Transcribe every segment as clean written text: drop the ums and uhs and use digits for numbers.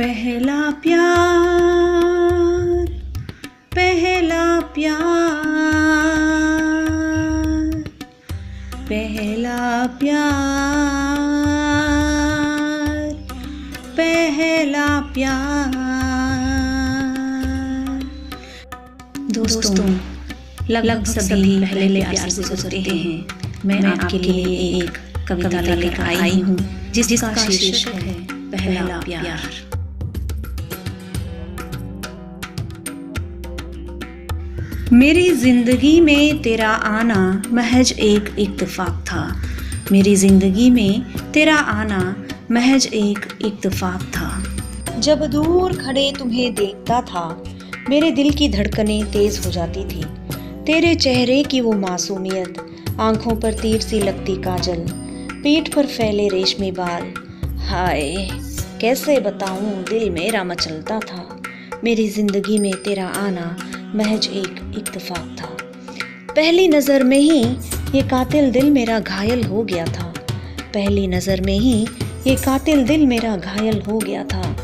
पहला प्यार, पहला प्यार, पहला प्यार, पहला प्यार। दोस्तों, लगभग सभी पहले प्यार से गुजरते हैं। मैं आपके लिए एक कविता लेकर आई हूँ जिसका शीर्षक है पहला प्यार। मेरी जिंदगी में तेरा आना महज एक इत्तेफाक था। मेरी जिंदगी में तेरा आना महज एक इत्तेफाक था। जब दूर खड़े तुम्हें देखता था, मेरे दिल की धड़कनें तेज हो जाती थी। तेरे चेहरे की वो मासूमियत, आंखों पर तीर सी लगती काजल, पीठ पर फैले रेशमी बाल, हाय कैसे बताऊं दिल मेरा मचलता था। मेरी जिंदगी में तेरा आना महज एक इत्तेफाक था। पहली नज़र में ही ये कातिल दिल मेरा घायल हो गया था। पहली नज़र में ही ये कातिल दिल मेरा घायल हो गया था।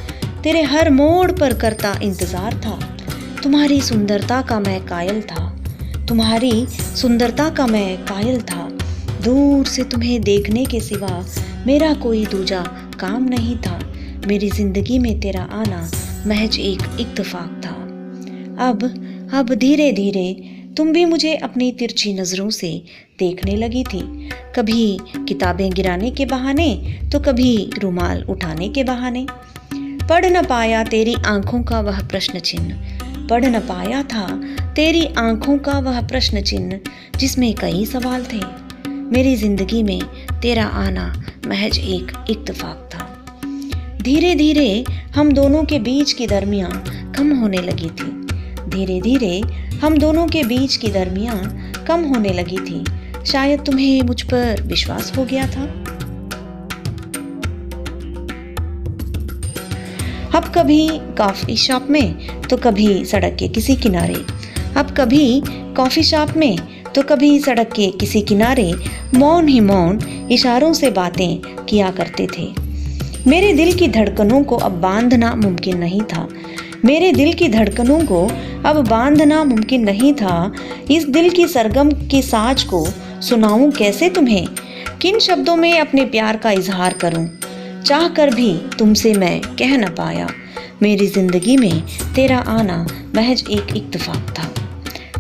तेरे हर मोड़ पर करता इंतज़ार था। तुम्हारी सुंदरता का मैं कायल था। तुम्हारी सुंदरता का मैं कायल था। दूर से तुम्हें देखने के सिवा मेरा कोई दूजा काम नहीं था। मेरी ज़िंदगी में तेरा आना महज एक इत्तेफाक था। अब धीरे धीरे तुम भी मुझे अपनी तिरछी नज़रों से देखने लगी थी। कभी किताबें गिराने के बहाने तो कभी रुमाल उठाने के बहाने। पढ़ न पाया तेरी आंखों का वह प्रश्न चिन्ह, पढ़ न पाया था तेरी आंखों का वह प्रश्न चिन्ह जिसमें कई सवाल थे। मेरी जिंदगी में तेरा आना महज एक इत्तेफाक था। धीरे धीरे हम दोनों के बीच की दरमियां कम होने लगी थी। धीरे धीरे हम दोनों के बीच की दरमियां कम होने लगी थी। शायद तुम्हें मुझ पर विश्वास हो गया था। अब कभी कॉफी शॉप में तो कभी सड़क के किसी किनारे, अब कभी कॉफी शॉप में तो कभी सड़क के किसी किनारे मौन ही मौन इशारों से बातें किया करते थे। मेरे दिल की धड़कनों को अब बांधना मुमकिन नहीं था। मेरे दिल की धड़कनों को अब बांधना मुमकिन नहीं था। इस दिल की सरगम की साज को सुनाऊं कैसे तुम्हें? किन शब्दों में अपने प्यार का इजहार करूं? चाह कर भी तुमसे मैं कह न पाया। मेरी जिंदगी में तेरा आना महज एक इत्तेफाक था।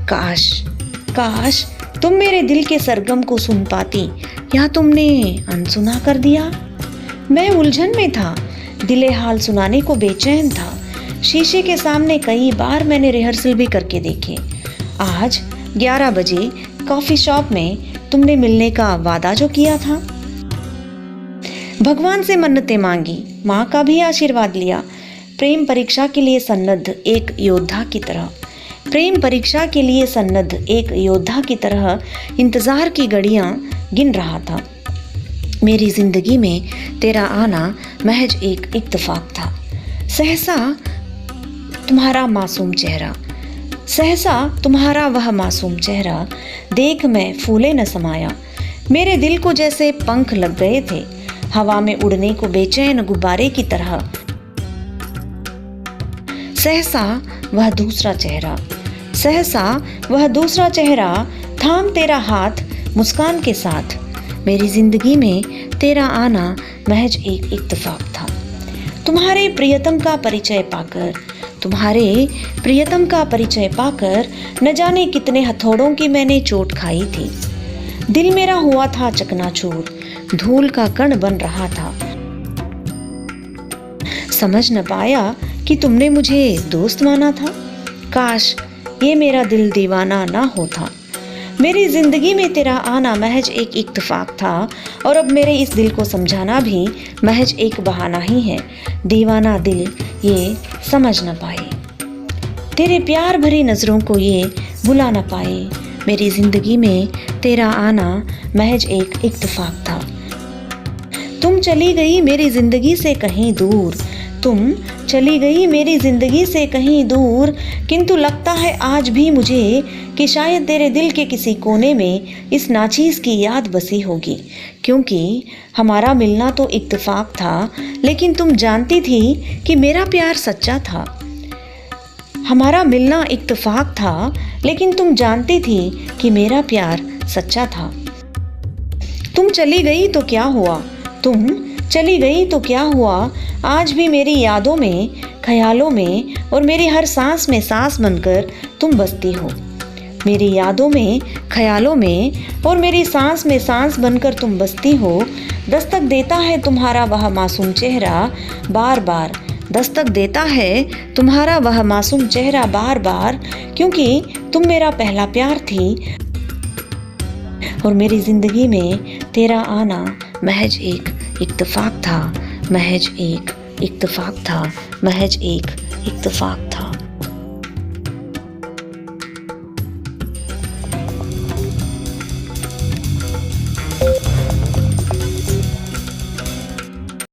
काश काश तुम मेरे दिल के सरगम को सुन पाती, या तुमने अनसुना कर दिया। मैं उलझन में था, दिले हाल सुनाने को बेचैन था। शीशे के सामने कई बार मैंने रिहर्सल भी करके देखे। आज 11 बजे कॉफी शॉप में तुमने मिलने का वादा जो किया था। भगवान से मन्नतें मांगी, माँ का भी आशीर्वाद लिया। प्रेम परीक्षा के लिए सन्नद्ध एक योद्धा की तरह, प्रेम परीक्षा के लिए सन्नद्ध एक योद्धा की तरह इंतजार की घड़ियां गिन रहा था। मेरी जिंदगी में तेरा आना महज एक इत्तेफाक था। सहसा तुम्हारा मासूम चेहरा, सहसा तुम्हारा वह मासूम चेहरा देख मैं फूले न समाया। मेरे दिल को जैसे पंख लग गए थे, हवा में उड़ने को बेचैन गुब्बारे की तरह। सहसा वह दूसरा चेहरा, सहसा वह दूसरा चेहरा थाम तेरा हाथ मुस्कान के साथ। मेरी जिंदगी में तेरा आना महज एक इत्तेफाक था। तुम्हारे प्रियतम का परिचय पाकर, तुम्हारे प्रियतम का परिचय पाकर न जाने कितने हथौड़ों की मैंने चोट खाई थी। दिल मेरा हुआ था चकनाचूर, धूल का कण बन रहा था। समझ न पाया कि तुमने मुझे दोस्त माना था। काश ये मेरा दिल दीवाना ना होता। मेरी जिंदगी में तेरा आना महज एक इत्तेफाक था, और अब मेरे इस दिल को समझाना भी महज एक बहाना ही है। दीवाना दिल ये समझ न पाए, तेरे प्यार भरी नज़रों को ये भुला न पाए। मेरी जिंदगी में तेरा आना महज एक इत्तेफाक था। तुम चली गई मेरी जिंदगी से कहीं दूर, तुम चली गई मेरी जिंदगी से कहीं दूर, किंतु लगता है आज भी मुझे कि शायद तेरे दिल के किसी कोने में इस नाचीज़ की याद बसी होगी। क्योंकि हमारा मिलना तो इत्तेफाक था, लेकिन तुम जानती थी कि मेरा प्यार सच्चा था। हमारा मिलना इत्तेफाक था, लेकिन तुम जानती थी कि मेरा प्यार सच्चा था। तुम चली गई तो क्या हुआ, तुम चली गई तो क्या हुआ, आज भी मेरी यादों में, ख्यालों में और मेरी हर सांस में सांस बनकर तुम बसती हो। मेरी यादों में, ख्यालों में और मेरी सांस में सांस बनकर तुम बसती हो। दस्तक देता है तुम्हारा वह मासूम चेहरा बार बार, दस्तक देता है तुम्हारा वह मासूम चेहरा बार बार, क्योंकि तुम मेरा पहला प्यार थी और मेरी ज़िंदगी में तेरा आना महज एक इत्तेफाक था, महज एक इत्तेफाक था, महज एक इत्तेफाक था।